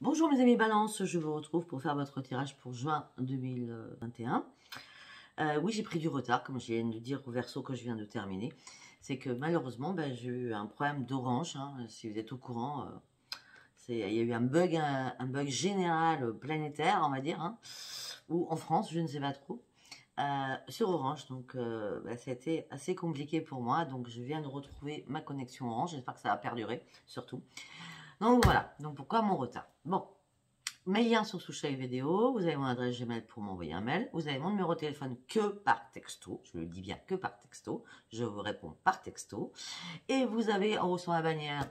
Bonjour mes amis Balance, je vous retrouve pour faire votre tirage pour juin 2021. Oui, j'ai pris du retard, comme je viens de dire au Verseau que je viens de terminer. C'est que malheureusement, j'ai eu un problème d'Orange, si vous êtes au courant. Il y a eu un bug général planétaire, on va dire, ou en France, je ne sais pas trop, sur Orange. Donc, ça a été assez compliqué pour moi. Donc, je viens de retrouver ma connexion Orange. J'espère que ça va perdurer, surtout. Donc, voilà. Donc, pourquoi mon retard? Bon. Mes liens sont sous chaque vidéo. Vous avez mon adresse Gmail pour m'envoyer un mail. Vous avez mon numéro de téléphone que par texto. Je le dis bien que par texto. Je vous réponds par texto. Et vous avez en haut sur la bannière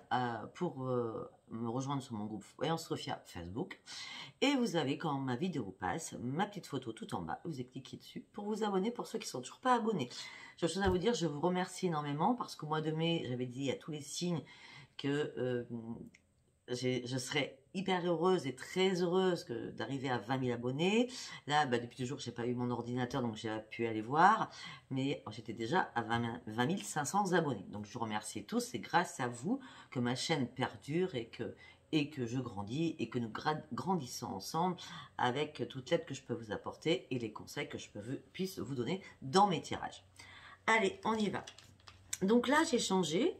pour me rejoindre sur mon groupe Voyance Sophia Facebook. Et vous avez, quand ma vidéo passe, ma petite photo tout en bas. Vous cliquez dessus pour vous abonner pour ceux qui ne sont toujours pas abonnés. J'ai autre chose à vous dire. Je vous remercie énormément parce qu'au mois de mai, j'avais dit à tous les signes que je serais hyper heureuse et très heureuse d'arriver à 20 000 abonnés. Là, depuis toujours, je n'ai pas eu mon ordinateur, donc j'ai pas pu aller voir. Mais j'étais déjà à 20 500 abonnés. Donc, je vous remercie tous. C'est grâce à vous que ma chaîne perdure et que je grandis et que nous grandissons ensemble avec toute l'aide que je peux vous apporter et les conseils que je puisse vous donner dans mes tirages. Allez, on y va. Donc là, j'ai changé.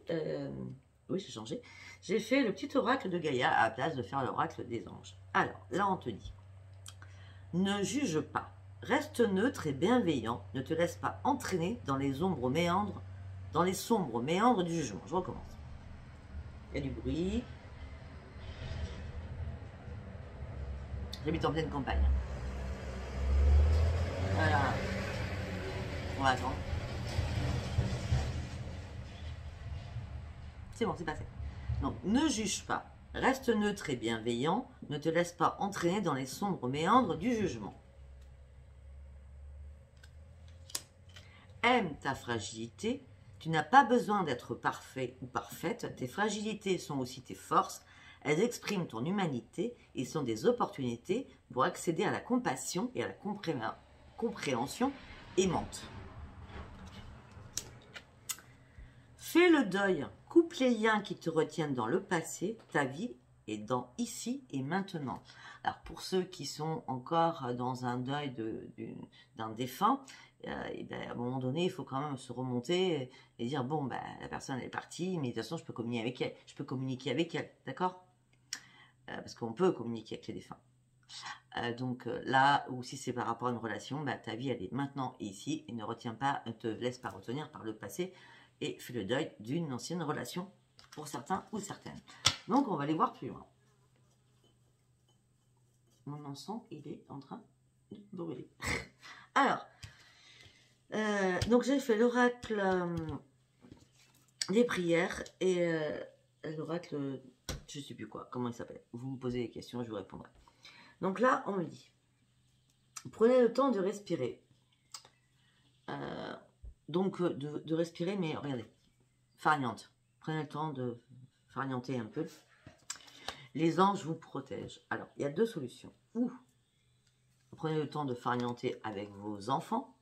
Oui, j'ai changé. J'ai fait le petit oracle de Gaïa à la place de faire l'oracle des anges. Alors, là, on te dit, ne juge pas, reste neutre et bienveillant, ne te laisse pas entraîner dans les sombres méandres du jugement. Je recommence. Il y a du bruit. J'habite en pleine campagne. Voilà. On va attendre. C'est bon, c'est passé. Donc, ne juge pas, reste neutre et bienveillant, ne te laisse pas entraîner dans les sombres méandres du jugement. Aime ta fragilité, tu n'as pas besoin d'être parfait ou parfaite, tes fragilités sont aussi tes forces, elles expriment ton humanité et sont des opportunités pour accéder à la compassion et à la compréhension aimante. Fais le deuil, coupe les liens qui te retiennent dans le passé, ta vie est dans ici et maintenant. Alors pour ceux qui sont encore dans un deuil d'un défunt, à un moment donné, il faut quand même se remonter et dire bon, la personne est partie, mais de toute façon, je peux communiquer avec elle, d'accord, parce qu'on peut communiquer avec les défunts. Donc là, ou si c'est par rapport à une relation, ta vie, elle est maintenant et ici, et ne te laisse pas retenir par le passé, et fais le deuil d'une ancienne relation pour certains ou certaines. Donc, on va aller voir plus loin. Mon encens, il est en train de brûler. Alors, donc j'ai fait l'oracle des prières et l'oracle, je ne sais plus quoi, comment il s'appelle. Vous me posez des questions, je vous répondrai. Donc là, on me dit, prenez le temps de respirer. Donc, de respirer, mais regardez, farniente. Prenez le temps de farnienter un peu. Les anges vous protègent. Alors, il y a deux solutions. Ou, prenez le temps de farnienter avec vos enfants.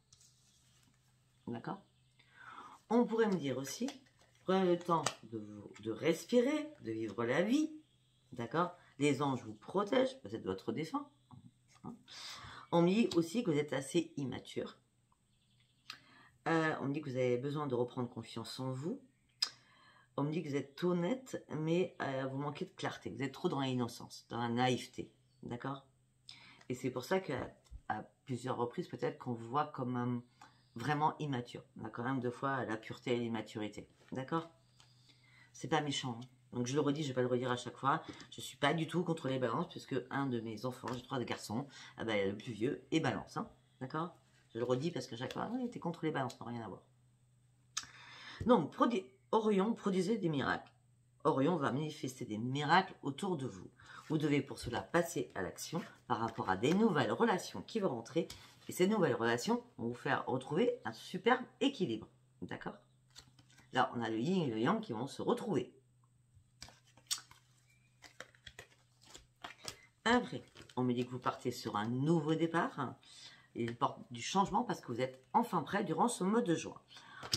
D'accord? On pourrait me dire aussi, prenez le temps de respirer, de vivre la vie. D'accord? Les anges vous protègent, peut-être votre défunt. On me dit aussi que vous êtes assez immature. On me dit que vous avez besoin de reprendre confiance en vous. On me dit que vous êtes honnête, mais vous manquez de clarté. Vous êtes trop dans l'innocence, dans la naïveté. D'accord? Et c'est pour ça qu'à plusieurs reprises, peut-être qu'on vous voit comme vraiment immature. On a quand même deux fois la pureté et l'immaturité. D'accord? C'est pas méchant. Donc je le redis, je vais pas le redire à chaque fois. Je suis pas du tout contre les balances, puisque un de mes enfants, j'ai 3 garçons, le plus vieux, est balance. D'accord? Je le redis parce que chaque fois, oui, t'es contre les balances, ça n'a rien à voir. Donc, Orion produisait des miracles. Orion va manifester des miracles autour de vous. Vous devez pour cela passer à l'action par rapport à des nouvelles relations qui vont rentrer. Et ces nouvelles relations vont vous faire retrouver un superbe équilibre. D'accord? Là, on a le yin et le yang qui vont se retrouver. Après, on me dit que vous partez sur un nouveau départ. Il porte du changement parce que vous êtes enfin prêt durant ce mois de juin.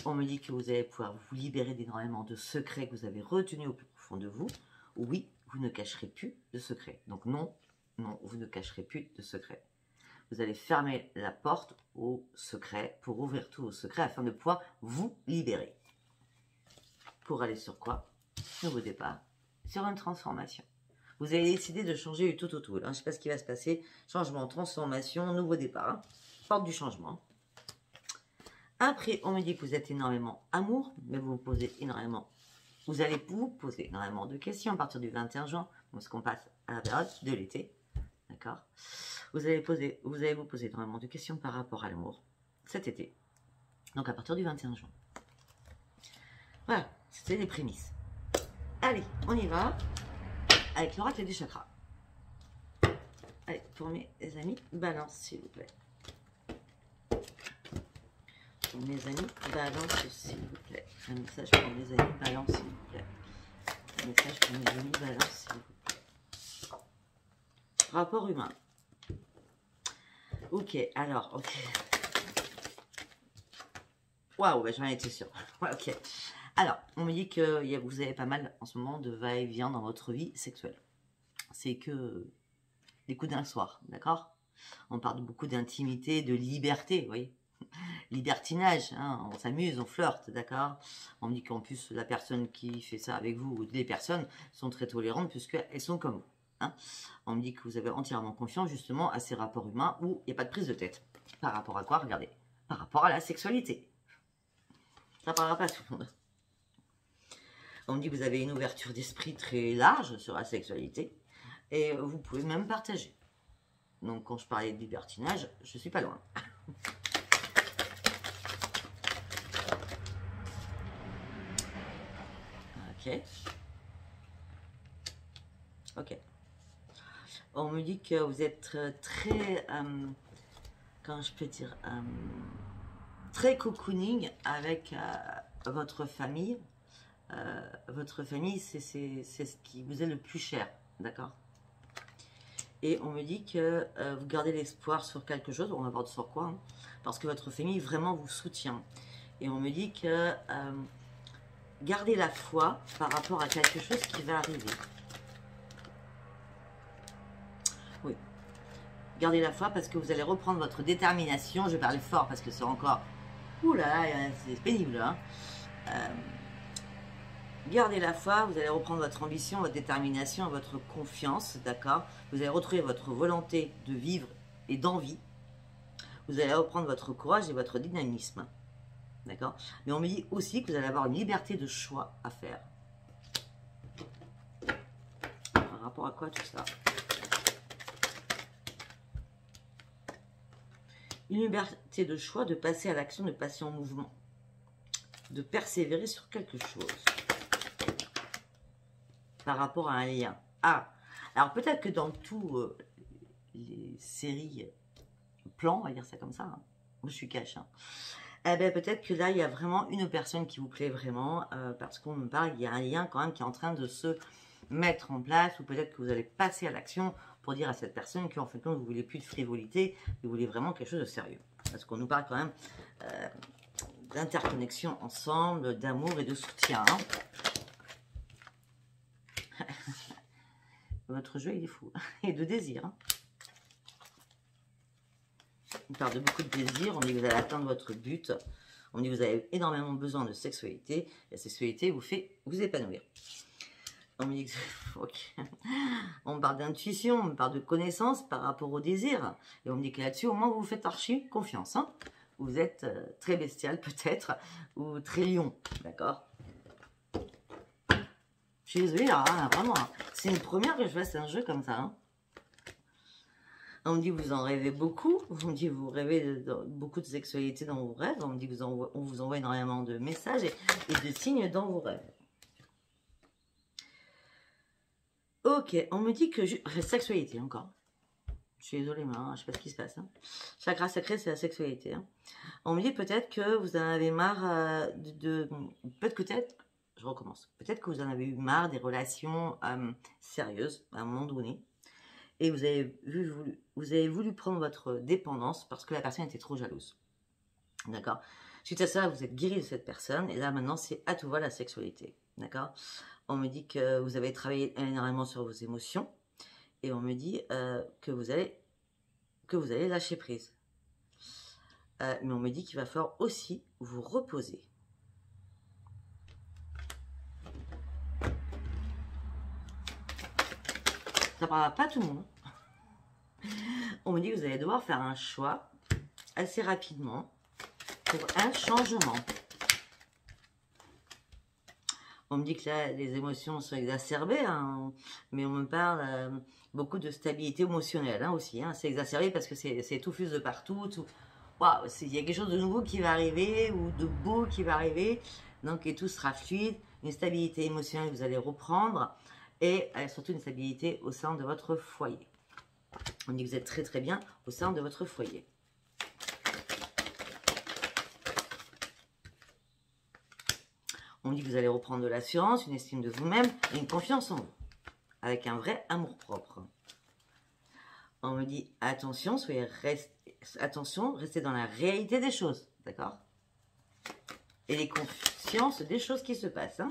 On me dit que vous allez pouvoir vous libérer d'énormément de secrets que vous avez retenus au plus profond de vous. Oui, vous ne cacherez plus de secret. Donc non, non, vous ne cacherez plus de secret. Vous allez fermer la porte au secret pour ouvrir tout au secret afin de pouvoir vous libérer. Pour aller sur quoi? Nouveau départ, sur une transformation. Vous avez décidé de changer du tout au tout. Je ne sais pas ce qui va se passer. Changement, transformation, nouveau départ. Hein. Porte du changement. Après, on me dit que vous êtes énormément amour, mais vous vous posez énormément. Vous allez vous poser énormément de questions à partir du 21 juin, parce qu'on passe à la période de l'été. D'accord? Vous allez vous poser énormément de questions par rapport à l'amour cet été. Donc à partir du 21 juin. Voilà, c'était les prémices. Allez, on y va avec l'oracle des chakras. Allez, pour mes amis, balance s'il vous plaît. Pour mes amis, balance s'il vous plaît. Un message pour mes amis, balance s'il vous plaît. Un message pour mes amis, balance s'il vous plaît. Rapport humain. Ok, alors, ok. Waouh, bah, j'en étais sûre. Ouais, ok. Alors, on me dit que vous avez pas mal en ce moment de va-et-vient dans votre vie sexuelle. C'est que des coups d'un soir, d'accord? On parle beaucoup d'intimité, de liberté, vous voyez? Libertinage, hein, on s'amuse, on flirte, d'accord? On me dit qu'en plus, la personne qui fait ça avec vous, ou les personnes, sont très tolérantes puisqu'elles sont comme vous. Hein. On me dit que vous avez entièrement confiance justement à ces rapports humains où il n'y a pas de prise de tête. Par rapport à quoi? Regardez. Par rapport à la sexualité. Ça ne parlera pas à tout le monde. On me dit que vous avez une ouverture d'esprit très large sur la sexualité et vous pouvez même partager. Donc quand je parlais de libertinage, je suis pas loin. Ok. Ok. On me dit que vous êtes très, comment je peux dire, très cocooning avec votre famille. Votre famille, c'est ce qui vous est le plus cher, d'accord? Et on me dit que vous gardez l'espoir sur quelque chose, on va voir sur quoi, hein, parce que votre famille vraiment vous soutient. Et on me dit que gardez la foi par rapport à quelque chose qui va arriver. Oui. Gardez la foi parce que vous allez reprendre votre détermination. Je vais parler fort parce que c'est encore... Ouh là là, c'est pénible, hein. Gardez la foi, vous allez reprendre votre ambition, votre détermination, votre confiance, d'accord? Vous allez retrouver votre volonté de vivre et d'envie. Vous allez reprendre votre courage et votre dynamisme, d'accord? Mais on me dit aussi que vous allez avoir une liberté de choix à faire. Par rapport à quoi tout ça? Une liberté de choix, de passer à l'action, de passer en mouvement, de persévérer sur quelque chose. Par rapport à un lien. Ah, alors peut-être que dans tous les séries plans, on va dire ça comme ça, hein. Moi je suis cash, hein. Eh ben peut-être que là il y a vraiment une personne qui vous plaît vraiment, parce qu'on me parle, il y a un lien quand même qui est en train de se mettre en place, ou peut-être que vous allez passer à l'action pour dire à cette personne qu'en fait vous voulez plus de frivolité, vous voulez vraiment quelque chose de sérieux. Parce qu'on nous parle quand même d'interconnexion ensemble, d'amour et de soutien, hein. Votre jeu, il est fou. Et de désir. Hein. On parle de beaucoup de désir. On dit que vous allez atteindre votre but. On dit que vous avez énormément besoin de sexualité. La sexualité vous fait vous épanouir. On me dit que... Okay. On parle d'intuition, on parle de connaissance par rapport au désir. Et on me dit que là-dessus, au moins, vous vous faites archi confiance. Hein. Vous êtes très bestial, peut-être, ou très lion. D'accord? Je suis désolée, hein, vraiment, hein. C'est une première que je fasse un jeu comme ça. Hein. On me dit que vous en rêvez beaucoup. On me dit que vous rêvez de beaucoup de sexualité dans vos rêves. On me dit que on vous envoie énormément de messages et de signes dans vos rêves. Ok, on me dit que... Sexualité encore. Je suis désolée, mais hein, je ne sais pas ce qui se passe. Hein. Chakra sacré, c'est la sexualité. Hein. On me dit peut-être que vous en avez marre peut-être... Je recommence. Peut-être que vous en avez eu marre des relations sérieuses à un moment donné. Et vous avez voulu prendre votre dépendance parce que la personne était trop jalouse. D'accord? Suite à ça, vous êtes guéri de cette personne. Et là, maintenant, c'est à tout va la sexualité. d'accord? On me dit que vous avez travaillé énormément sur vos émotions. Et on me dit que vous allez lâcher prise. Mais on me dit qu'il va falloir aussi vous reposer. Ça parlera pas à tout le monde. On me dit que vous allez devoir faire un choix assez rapidement pour un changement. On me dit que là, les émotions sont exacerbées, hein, mais on me parle beaucoup de stabilité émotionnelle hein, aussi. Hein. C'est exacerbé parce que c'est tout fuse de partout. Waouh, il y a quelque chose de nouveau qui va arriver ou de beau qui va arriver. Donc, et tout sera fluide. Une stabilité émotionnelle, vous allez reprendre. Et surtout une stabilité au sein de votre foyer. On dit que vous êtes très très bien au sein de votre foyer. On dit que vous allez reprendre de l'assurance, une estime de vous-même et une confiance en vous. Avec un vrai amour-propre. On me dit, attention, restez dans la réalité des choses. D'accord? Et les consciences des choses qui se passent. Hein.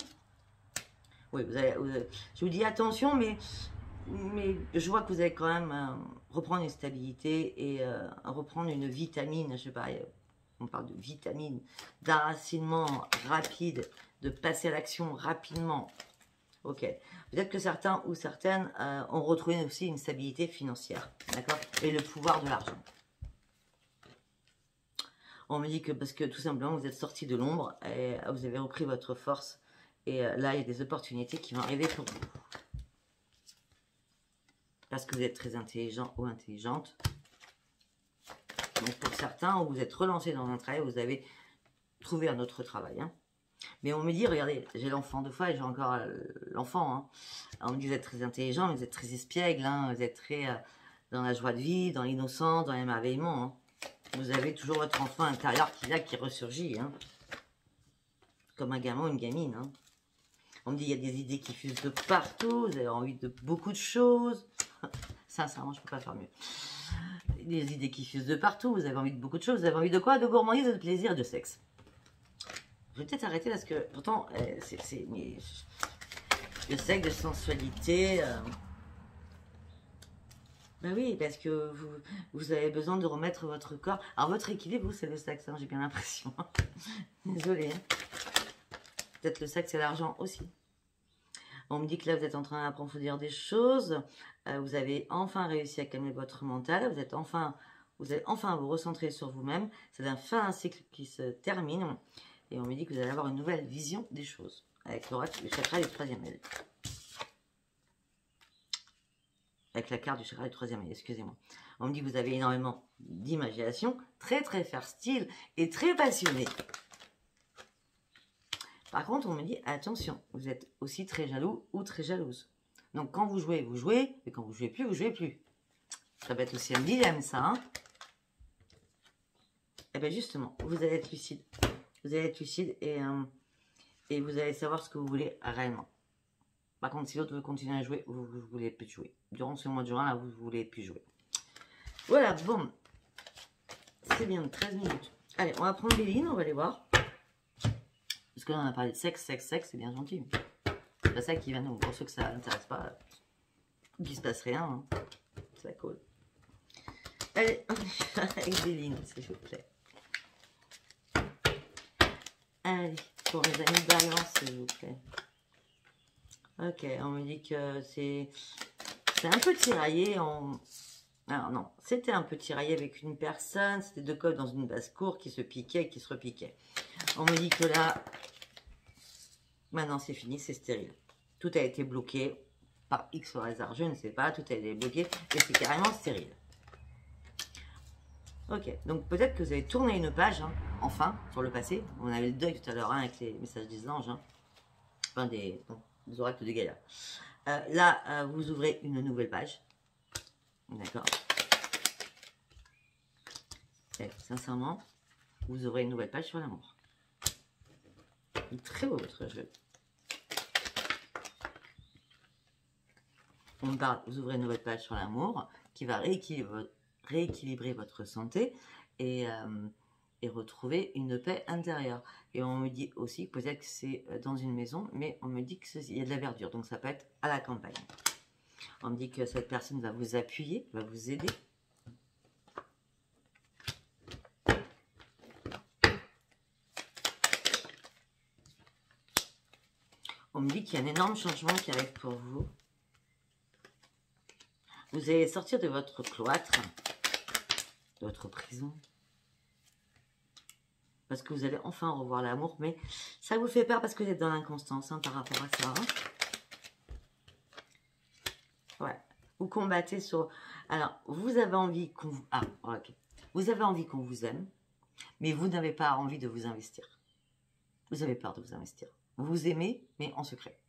Oui, je vous dis attention, mais je vois que vous allez quand même reprendre une stabilité et reprendre une vitamine, je sais pas, on parle de vitamine, d'enracinement rapide, de passer à l'action rapidement. Ok. Peut-être que certains ou certaines ont retrouvé aussi une stabilité financière, d'accord? Et le pouvoir de l'argent. On me dit que parce que tout simplement vous êtes sorti de l'ombre et vous avez repris votre force. Et là, il y a des opportunités qui vont arriver pour vous. Parce que vous êtes très intelligent ou intelligente. Donc pour certains, vous êtes relancé dans un travail, vous avez trouvé un autre travail. Hein. Mais on me dit, regardez, j'ai l'enfant deux fois et j'ai encore l'enfant. Hein. On me dit, vous êtes très intelligent, mais vous êtes très espiègle. Hein. Vous êtes très dans la joie de vivre, dans l'innocence, dans l'émerveillement. Hein. Vous avez toujours votre enfant intérieur qui ressurgit. Hein. Comme un gamin ou une gamine. Hein. On me dit, il y a des idées qui fusent de partout. Vous avez envie de beaucoup de choses. Sincèrement, je ne peux pas faire mieux. Des idées qui fusent de partout. Vous avez envie de beaucoup de choses. Vous avez envie de quoi? De gourmandise, de plaisir et de sexe. Je vais peut-être arrêter parce que pourtant, c'est le sexe, de sensualité. Ben oui, parce que vous avez besoin de remettre votre corps. Alors, votre équilibre, vous, c'est le sexe, hein, j'ai bien l'impression. Désolée. Hein. Peut-être le sexe et l'argent aussi. On me dit que là, vous êtes en train d'approfondir des choses. Vous avez enfin réussi à calmer votre mental. Vous allez enfin vous recentrer sur vous-même. C'est un cycle qui se termine. Et on me dit que vous allez avoir une nouvelle vision des choses. Avec le chakra du troisième œil. Avec la carte du chakra du troisième œil, excusez-moi. On me dit que vous avez énormément d'imagination, très très fertile et très passionné. Par contre, on me dit, attention, vous êtes aussi très jaloux ou très jalouse. Donc quand vous jouez, et quand vous jouez plus, vous jouez plus. Ça peut être aussi un dilemme, ça. Hein. Et bien justement, vous allez être lucide. Vous allez être lucide et vous allez savoir ce que vous voulez réellement. Par contre, si l'autre veut continuer à jouer, vous ne voulez plus jouer. Durant ce mois de juin, là, vous ne voulez plus jouer. Voilà, bon. C'est bien, 13 minutes. Allez, on va prendre les lignes, on va les voir. Parce que là, on a parlé de sexe, c'est bien gentil. C'est pas ça qui va nous. Pour ceux que ça n'intéresse pas, qu'il ne se passe rien. Hein. C'est cool. Allez, avec des lignes, s'il vous plaît. Allez, pour mes amis balance, s'il vous plaît. Ok, on me dit que c'est un peu tiraillé. Alors non, c'était un peu tiraillé avec une personne. C'était deux cols dans une basse-cour qui se piquaient et qui se repiquaient. On me dit que là, maintenant c'est fini, c'est stérile. Tout a été bloqué par X hasard, je ne sais pas. Tout a été bloqué et c'est carrément stérile. Ok, donc peut-être que vous avez tourné une page, hein, enfin, sur le passé. On avait le deuil tout à l'heure hein, avec les messages des anges. Hein. Enfin, des oracles de Gaïa. Là, vous ouvrez une nouvelle page. D'accord. Et sincèrement, vous ouvrez une nouvelle page sur l'amour. Très beau votre jeu. On me parle, vous ouvrez une nouvelle page sur l'amour qui va rééquilibrer votre santé et et retrouver une paix intérieure. Et on me dit aussi, peut-être que c'est dans une maison, mais on me dit qu'il y a de la verdure, donc ça peut être à la campagne. On me dit que cette personne va vous appuyer, va vous aider. On me dit qu'il y a un énorme changement qui arrive pour vous. Vous allez sortir de votre cloître, de votre prison. Parce que vous allez enfin revoir l'amour, mais ça vous fait peur parce que vous êtes dans l'inconstance par rapport à ça. Ouais. Vous combattez sur... Alors, vous avez envie qu'on vous... Ah, ok. Vous avez envie qu'on vous aime, mais vous n'avez pas envie de vous investir. Vous avez peur de vous investir. Vous vous aimez, mais en secret.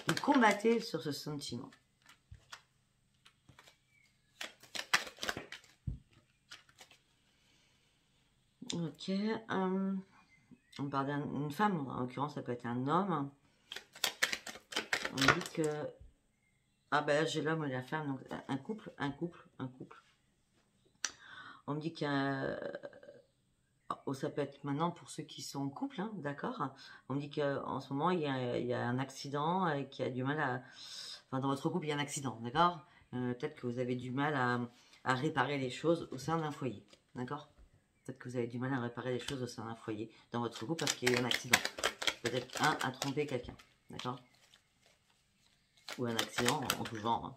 Vous combattez sur ce sentiment. Ok. On parle d'une femme, en l'occurrence, ça peut être un homme. On dit que... Ah ben là, j'ai l'homme et la femme, donc un couple. On me dit qu'il y a... Oh, ça peut être maintenant pour ceux qui sont en couple, hein, d'accord. On me dit qu'en ce moment, il y a un accident et qu'il y a du mal à... Enfin, dans votre couple, il y a un accident, d'accord. Peut-être que vous avez du mal à réparer les choses au sein d'un foyer, d'accord. Peut-être que vous avez du mal à réparer les choses au sein d'un foyer dans votre couple parce qu'il y a eu un accident. Peut-être un à tromper quelqu'un, d'accord. Ou un accident en tout genre. Hein.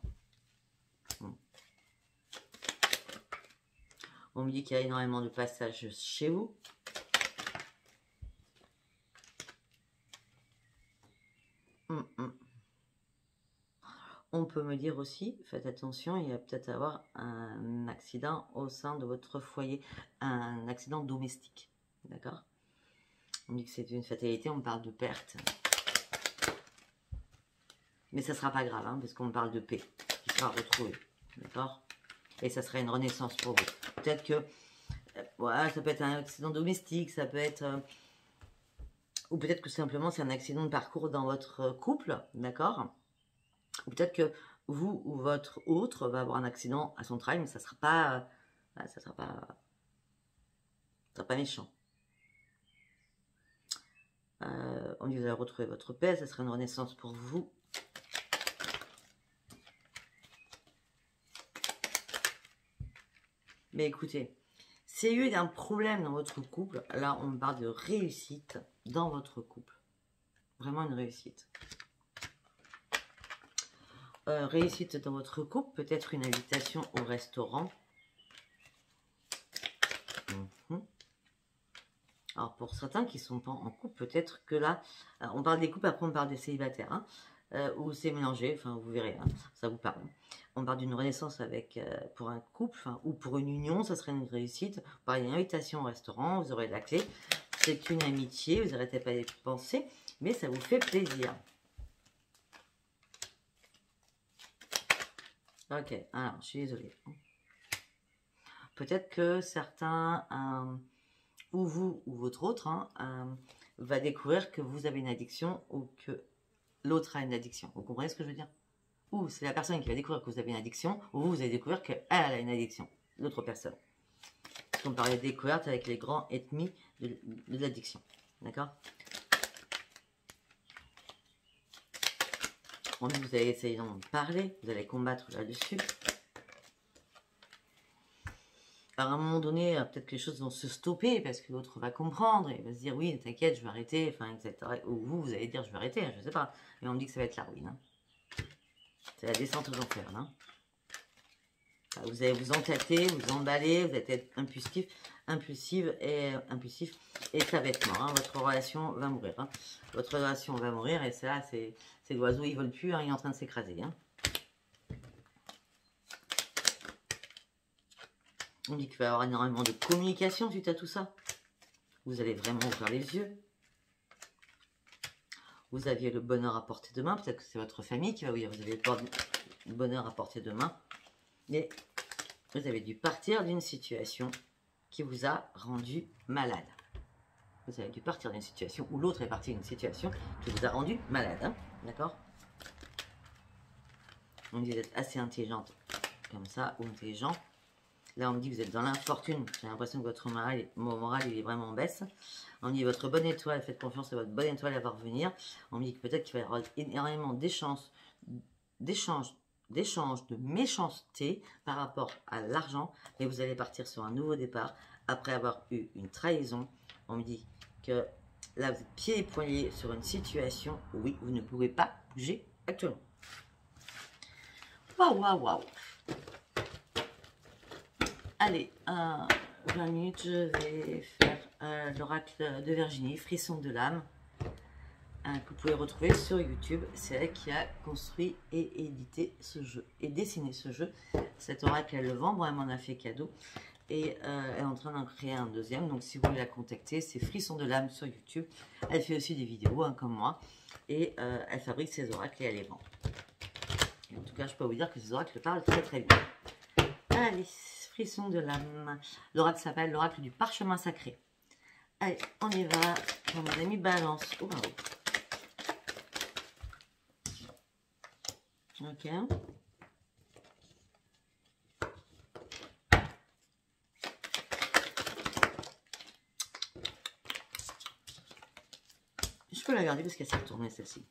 On me dit qu'il y a énormément de passages chez vous. On peut me dire aussi, faites attention, il y a peut-être avoir un accident au sein de votre foyer, un accident domestique, d'accord. On me dit que c'est une fatalité, on parle de perte. Mais ça ne sera pas grave, hein, parce qu'on parle de paix, qui sera retrouvée, d'accord. Et ça sera une renaissance pour vous. Peut-être que, voilà, ça peut être un accident domestique, ça peut être... ou peut-être que simplement c'est un accident de parcours dans votre couple, d'accord. Ou peut-être que vous ou votre autre va avoir un accident à son travail, mais ça ne sera pas... ça sera pas méchant. On dit que vous allez retrouver votre paix, ça sera une renaissance pour vous. Mais écoutez, s'il y a eu un problème dans votre couple, là on parle de réussite dans votre couple. Vraiment une réussite. Réussite dans votre couple, peut-être une invitation au restaurant. Alors pour certains qui ne sont pas en couple, peut-être que là, on parle des couples, après on parle des célibataires, hein, où c'est mélangé, enfin vous verrez, hein, ça vous parle. On parle d'une renaissance avec, pour un couple, ou pour une union, ça serait une réussite. On parle d'une invitation au restaurant, vous aurez la clé. C'est une amitié, vous n'arrêtez pas d'y penser, mais ça vous fait plaisir. Ok, alors je suis désolée. Peut-être que certains... ou vous ou votre autre va découvrir que vous avez une addiction ou que l'autre a une addiction. Vous comprenez ce que je veux dire? Ou c'est la personne qui va découvrir que vous avez une addiction, ou vous allez découvrir qu'elle a une addiction, l'autre personne. On parlait de découverte avec les grands ennemis de l'addiction. D'accord? Vous allez essayer d'en parler, vous allez combattre là-dessus. Alors à un moment donné, peut-être que les choses vont se stopper parce que l'autre va comprendre et va se dire oui, t'inquiète, je vais arrêter, enfin, etc. Ou vous allez dire je vais arrêter, je ne sais pas. Mais on me dit que ça va être la ruine. Hein. C'est la descente aux enfers. Hein. Vous allez vous entêter, vous emballer, vous allez être impulsif et ça va être mort. Hein. Votre relation va mourir. Hein. Votre relation va mourir et ça, c'est l'oiseau, il ne vole plus, hein, il est en train de s'écraser. Hein. On dit qu'il va y avoir énormément de communication suite à tout ça. Vous allez vraiment ouvrir les yeux. Vous aviez le bonheur à portée de main. Peut-être que c'est votre famille qui va vous dire vous avez le bonheur à portée de main. Mais vous avez dû partir d'une situation qui vous a rendu malade. Vous avez dû partir d'une situation où l'autre est parti d'une situation qui vous a rendu malade. Hein, d'accord? On dit d'être assez intelligente comme ça, ou intelligent. Là, on me dit que vous êtes dans l'infortune. J'ai l'impression que votre moral, il est vraiment en baisse. On me dit votre bonne étoile, faites confiance à votre bonne étoile, elle va revenir. On me dit que peut-être qu'il va y avoir énormément d'échanges, de méchanceté par rapport à l'argent. Et vous allez partir sur un nouveau départ après avoir eu une trahison. On me dit que là, vous êtes pieds et poings sur une situation où oui, vous ne pouvez pas bouger actuellement. Waouh, waouh, waouh. Allez, 20 minutes, je vais faire l'oracle de Virginie, frisson de l'âme, que vous pouvez retrouver sur YouTube. C'est elle qui a construit et édité ce jeu, et dessiné ce jeu. Cet oracle, elle le vend, bon, elle m'en a fait cadeau. Et elle est en train d'en créer un deuxième. Donc, si vous voulez la contacter, c'est Frisson de l'âme sur YouTube. Elle fait aussi des vidéos, hein, comme moi. Et elle fabrique ses oracles et elle les vend. Et en tout cas, je peux vous dire que ces oracles parlent très très bien. Allez, Frisson de l'âme. L'oracle s'appelle l'oracle du parchemin sacré. Allez, on y va. Pour mon ami Balance. Oh, bah oui. Ok. Je peux la garder parce qu'elle s'est retournée celle-ci.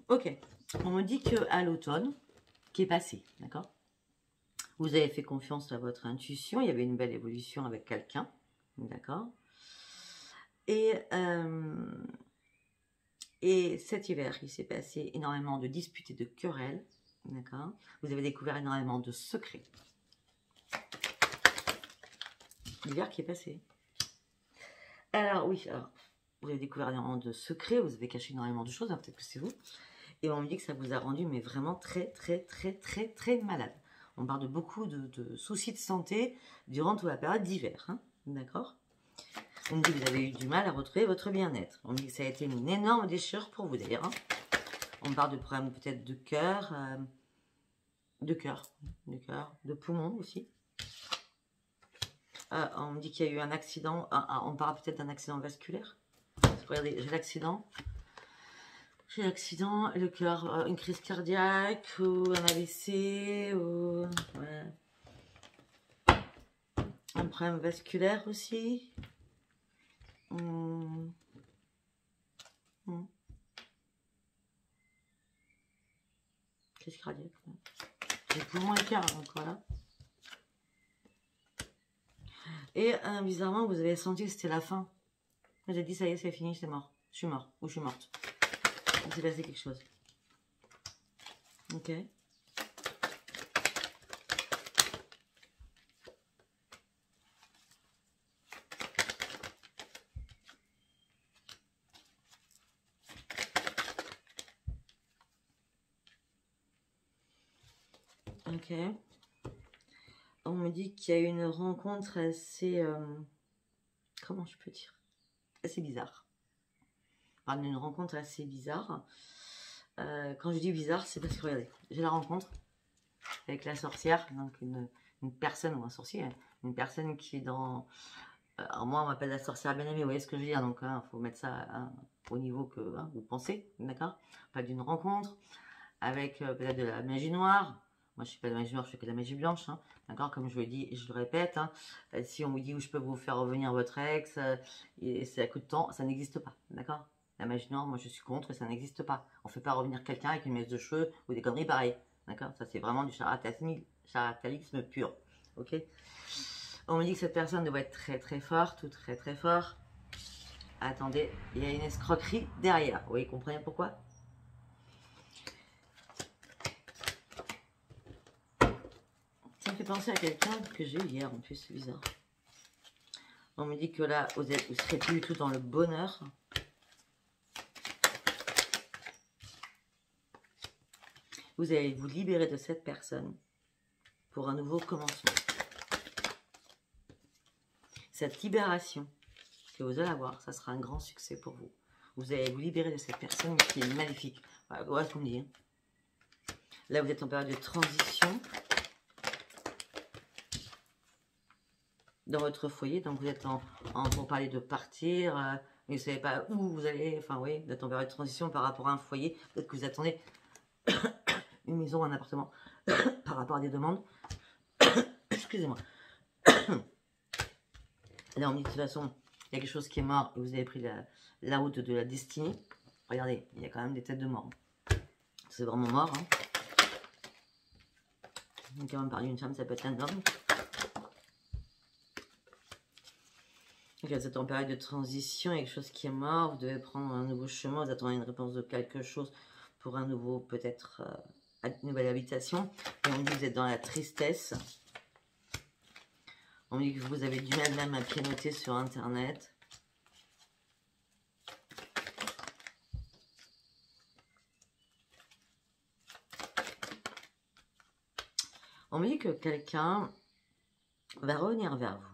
Ok, on me dit qu'à l'automne, qui est passé, d'accord, vous avez fait confiance à votre intuition, il y avait une belle évolution avec quelqu'un, d'accord, et cet hiver, il s'est passé énormément de disputes et de querelles, d'accord, vous avez découvert énormément de secrets. L'hiver qui est passé. Alors oui, vous avez découvert énormément de secrets, vous avez caché énormément de choses, hein, peut-être que c'est vous. Et on me dit que ça vous a rendu mais vraiment très malade. On parle de beaucoup de soucis de santé durant toute la période d'hiver, hein, d'accord. On me dit que vous avez eu du mal à retrouver votre bien-être. On me dit que ça a été une énorme déchirure pour vous d'ailleurs. Hein. On parle de problèmes peut-être de cœur, de poumon aussi. On me dit qu'il y a eu un accident, on parle peut-être d'un accident vasculaire. Regardez, j'ai l'accident. J'ai l'accident, le cœur, une crise cardiaque, ou un AVC, ou ouais. Un problème vasculaire aussi. Crise cardiaque. Ouais. J'ai plus ou moins le cœur, donc voilà. Et bizarrement, vous avez senti que c'était la fin. Vous avez dit, ça y est, c'est fini, c'est mort. Je suis mort, ou je suis morte. Il s'est passé quelque chose. Ok. Ok. On me dit qu'il y a eu une rencontre assez... comment je peux dire? Assez bizarre. On parle d'une rencontre assez bizarre. Quand je dis bizarre, c'est parce que, regardez, j'ai la rencontre avec la sorcière, donc une personne, ou un sorcier, une personne qui est dans... alors moi, on m'appelle la sorcière bien-aimée, vous voyez ce que je veux dire, donc il faut mettre ça au niveau que vous pensez, d'accord? Pas d'une rencontre, avec peut-être de la magie noire. Moi, je ne suis pas de magie noire, je fais que de la magie blanche, hein, d'accord? Comme je vous le dis et je le répète, hein, si on vous dit où je peux vous faire revenir votre ex, et c'est à coup de temps, ça n'existe pas, d'accord? La magie noire, moi, je suis contre et ça n'existe pas. On ne fait pas revenir quelqu'un avec une mèche de cheveux ou des conneries pareilles, d'accord? Ça, c'est vraiment du charlatanisme pur, ok? On me dit que cette personne doit être très forte ou très fort. Attendez, il y a une escroquerie derrière. Oui, comprenez pourquoi? Ça me fait penser à quelqu'un que j'ai eu hier, en plus, c'est bizarre. On me dit que là, vous serez plus du tout dans le bonheur. vous allez vous libérer de cette personne pour un nouveau commencement. Cette libération que vous allez avoir, ça sera un grand succès pour vous. Vous allez vous libérer de cette personne qui est maléfique. Voilà ce qu'on me dit. Là, vous êtes en période de transition dans votre foyer. Donc, vous êtes pour parler de partir, mais vous ne savez pas où vous allez. Enfin, oui, vous êtes en période de transition par rapport à un foyer. Peut-être que vous attendez une maison, un appartement par rapport à des demandes. Excusez-moi. Là, on me dit de toute façon, il y a quelque chose qui est mort et vous avez pris la route de la destinée. Regardez, il y a quand même des têtes de mort. C'est vraiment mort. Hein. On a quand même parlé d'une femme, ça peut être un homme. Donc, vous êtes en période de transition, il y a quelque chose qui est mort, vous devez prendre un nouveau chemin, vous attendez une réponse de quelque chose pour un nouveau, peut-être, une nouvelle habitation. Et on me dit que vous êtes dans la tristesse. On me dit que vous avez du mal même à pianoter sur Internet. On me dit que quelqu'un va revenir vers vous.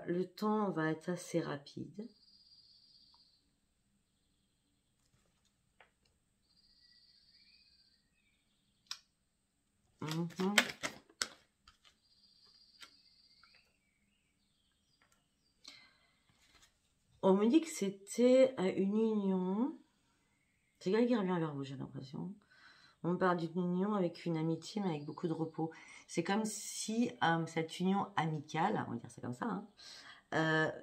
Le temps va être assez rapide. On me dit que c'était une union. C'est quelqu'un qui revient vers vous, j'ai l'impression. On parle d'une union avec une amitié, mais avec beaucoup de repos. C'est comme si cette union amicale, on va dire ça comme ça, hein,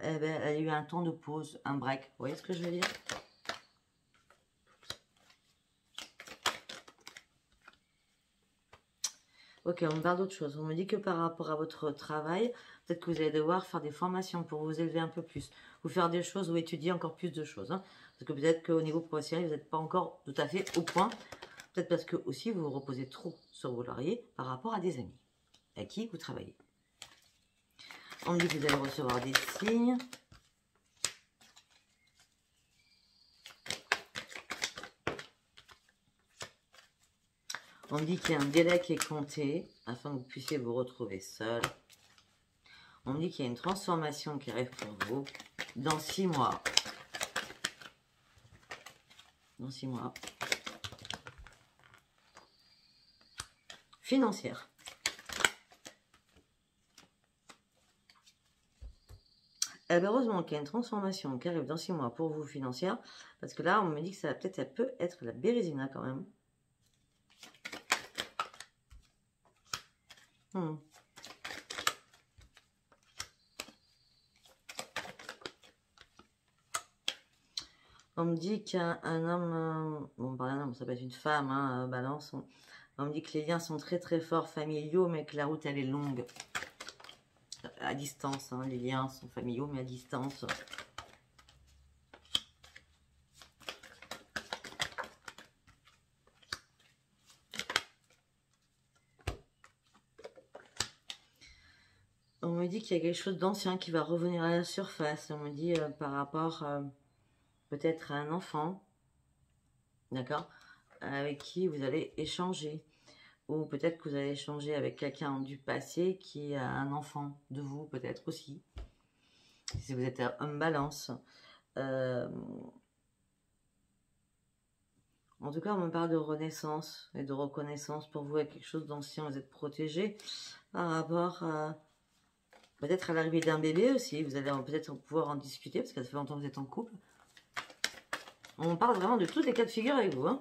elle a eu un temps de pause, un break. Vous voyez ce que je veux dire? Ok, on me parle d'autre chose. On me dit que par rapport à votre travail, peut-être que vous allez devoir faire des formations pour vous élever un peu plus. Ou faire des choses ou étudier encore plus de choses. Hein. Parce que peut-être qu'au niveau professionnel, vous n'êtes pas encore tout à fait au point. Peut-être parce que aussi vous vous reposez trop sur vos lauriers par rapport à des amis à qui vous travaillez. On me dit que vous allez recevoir des signes. On me dit qu'il y a un délai qui est compté afin que vous puissiez vous retrouver seul. On me dit qu'il y a une transformation qui arrive pour vous dans 6 mois. Dans 6 mois. Financière. Eh bien, heureusement qu'il y a une transformation qui arrive dans 6 mois pour vous financière. Parce que là, on me dit que ça peut être la bérésina quand même. On me dit qu'il y a un homme, bon par un homme, ça peut être une femme, hein, balance. On me dit que les liens sont très très forts, familiaux, mais que la route elle est longue. À distance, hein, les liens sont familiaux, mais à distance. On me dit qu'il y a quelque chose d'ancien qui va revenir à la surface. On me dit par rapport peut-être à un enfant, d'accord, avec qui vous allez échanger. Ou peut-être que vous allez échanger avec quelqu'un du passé qui a un enfant de vous, peut-être aussi. Si vous êtes homme balance. En tout cas, on me parle de renaissance et de reconnaissance pour vous avec quelque chose d'ancien. Vous êtes protégé par rapport à peut-être à l'arrivée d'un bébé aussi. Vous allez peut-être pouvoir en discuter parce que ça fait longtemps que vous êtes en couple. On parle vraiment de tous les cas de figure avec vous. Hein.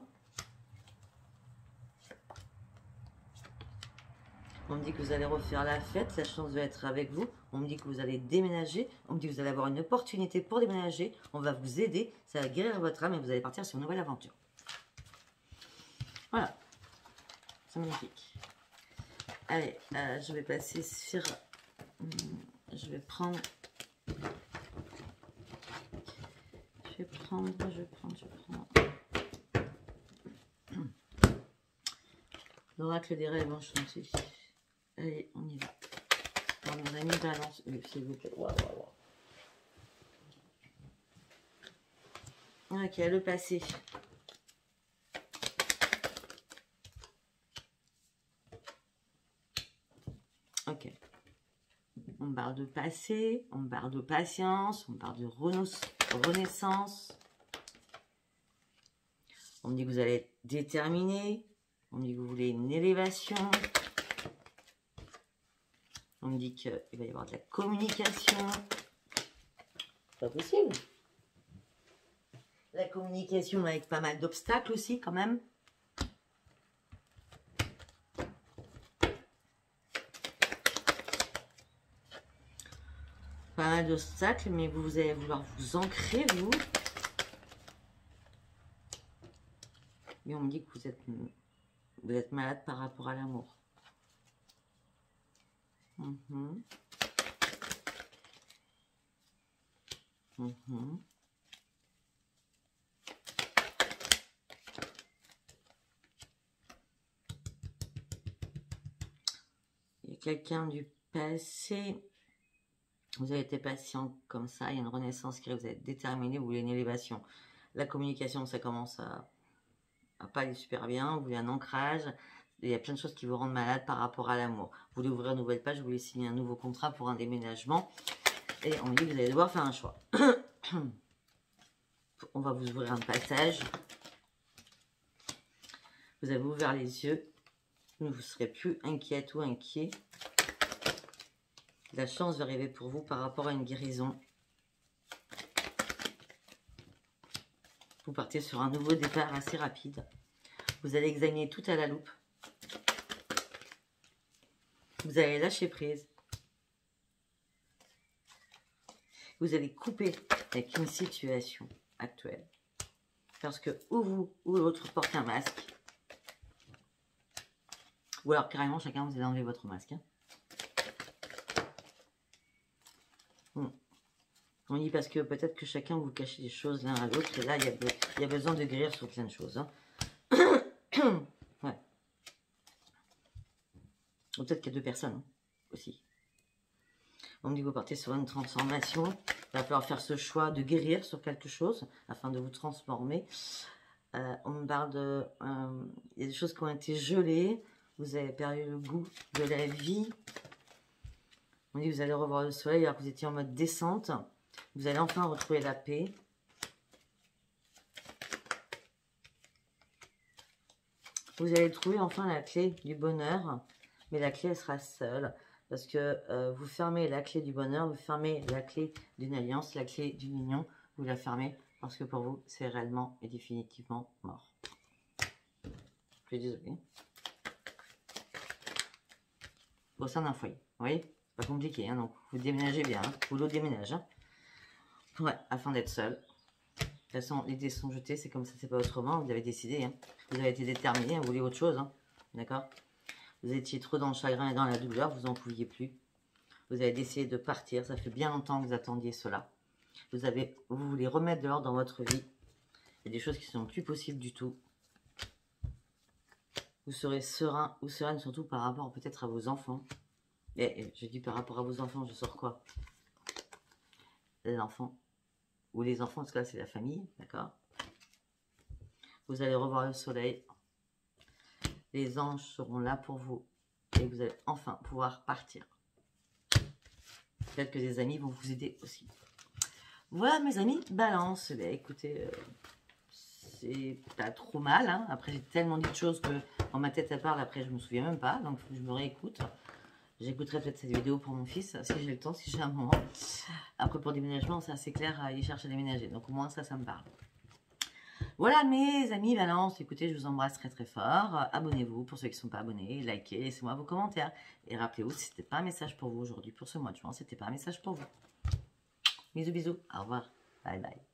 On me dit que vous allez refaire la fête, la chance va être avec vous. On me dit que vous allez déménager. On me dit que vous allez avoir une opportunité pour déménager. On va vous aider. Ça va guérir votre âme et vous allez partir sur une nouvelle aventure. Voilà. C'est magnifique. Allez, je vais passer sur... Je vais prendre... L'oracle des rêves enchantés. Allez, on y va. Alors, mon ami balance, s'il vous plaît. Wow. Ok, le passé. Ok. On parle de passé, on parle de patience, on parle de renaissance. On me dit que vous allez être déterminé. On me dit que vous voulez une élévation. On me dit qu'il va y avoir de la communication. Pas possible. La communication avec pas mal d'obstacles aussi quand même. Pas mal d'obstacles, mais vous allez vouloir vous ancrer, vous. Et on me dit que vous êtes malade par rapport à l'amour. Il y a quelqu'un du passé. Vous avez été patient comme ça. Il y a une renaissance qui arrive. Vous êtes déterminé. Vous voulez une élévation. La communication, ça commence à pas aller super bien. Vous voulez un ancrage. Il y a plein de choses qui vous rendent malade par rapport à l'amour. Vous voulez ouvrir une nouvelle page. Vous voulez signer un nouveau contrat pour un déménagement. Et on dit que vous allez devoir faire un choix. On va vous ouvrir un passage. Vous avez ouvert les yeux. Vous ne serez plus inquiète ou inquiet. La chance va arriver pour vous par rapport à une guérison. Vous partez sur un nouveau départ assez rapide. Vous allez examiner tout à la loupe. Vous allez lâcher prise. Vous allez couper avec une situation actuelle. Parce que ou vous ou l'autre porte un masque. Ou alors carrément chacun vous allez enlever votre masque. Hein. On dit parce que peut-être que chacun vous cachez des choses l'un à l'autre. Et là, il y a besoin de guérir sur plein de choses. Hein. Ouais. Ou peut-être qu'il y a deux personnes hein, aussi. On dit que vous partez sur une transformation. Il va falloir faire ce choix de guérir sur quelque chose afin de vous transformer. On me parle de... il y a des choses qui ont été gelées. Vous avez perdu le goût de la vie. On dit que vous allez revoir le soleil alors que vous étiez en mode descente. Vous allez enfin retrouver la paix. Vous allez trouver enfin la clé du bonheur. Mais la clé, elle sera seule. Parce que vous fermez la clé du bonheur, vous fermez la clé d'une alliance, la clé d'une union. Vous la fermez parce que pour vous, c'est réellement et définitivement mort. Je suis désolée. Au sein d'un foyer. Vous voyez, c'est pas compliqué. Hein, donc, vous déménagez bien. Hein, vous déménage. Hein. Ouais, afin d'être seul. De toute façon, les dés sont jetés. C'est comme ça, c'est pas autrement. Vous avez décidé. Hein. Vous avez été déterminé. Vous voulez autre chose. Hein. D'accord? Vous étiez trop dans le chagrin et dans la douleur. Vous n'en pouviez plus. Vous avez décidé de partir. Ça fait bien longtemps que vous attendiez cela. Vous voulez remettre de l'ordre dans votre vie. Il y a des choses qui ne sont plus possibles du tout. Vous serez serein ou sereine, surtout par rapport peut-être à vos enfants. Et je dis par rapport à vos enfants, je sors quoi? Les enfants. Ou les enfants, en tout cas, c'est la famille, d'accord? Vous allez revoir le soleil. Les anges seront là pour vous. Et vous allez enfin pouvoir partir. Peut-être que des amis vont vous aider aussi. Voilà, mes amis, balance. Eh bien, écoutez, c'est pas trop mal. Hein. Après, j'ai tellement dit de choses que dans ma tête, elle parle. Après, je me souviens même pas. Donc, il faut que je me réécoute. J'écouterai peut-être cette vidéo pour mon fils, si j'ai le temps, si j'ai un moment. Après, pour déménagement, c'est assez clair, il cherche à déménager. Donc, au moins, ça me parle. Voilà, mes amis, balance. Écoutez, je vous embrasse très, très fort. Abonnez-vous pour ceux qui ne sont pas abonnés. Likez, laissez-moi vos commentaires. Et rappelez-vous, si ce n'était pas un message pour vous aujourd'hui, pour ce mois de juin, ce n'était pas un message pour vous. Bisous, bisous. Au revoir. Bye, bye.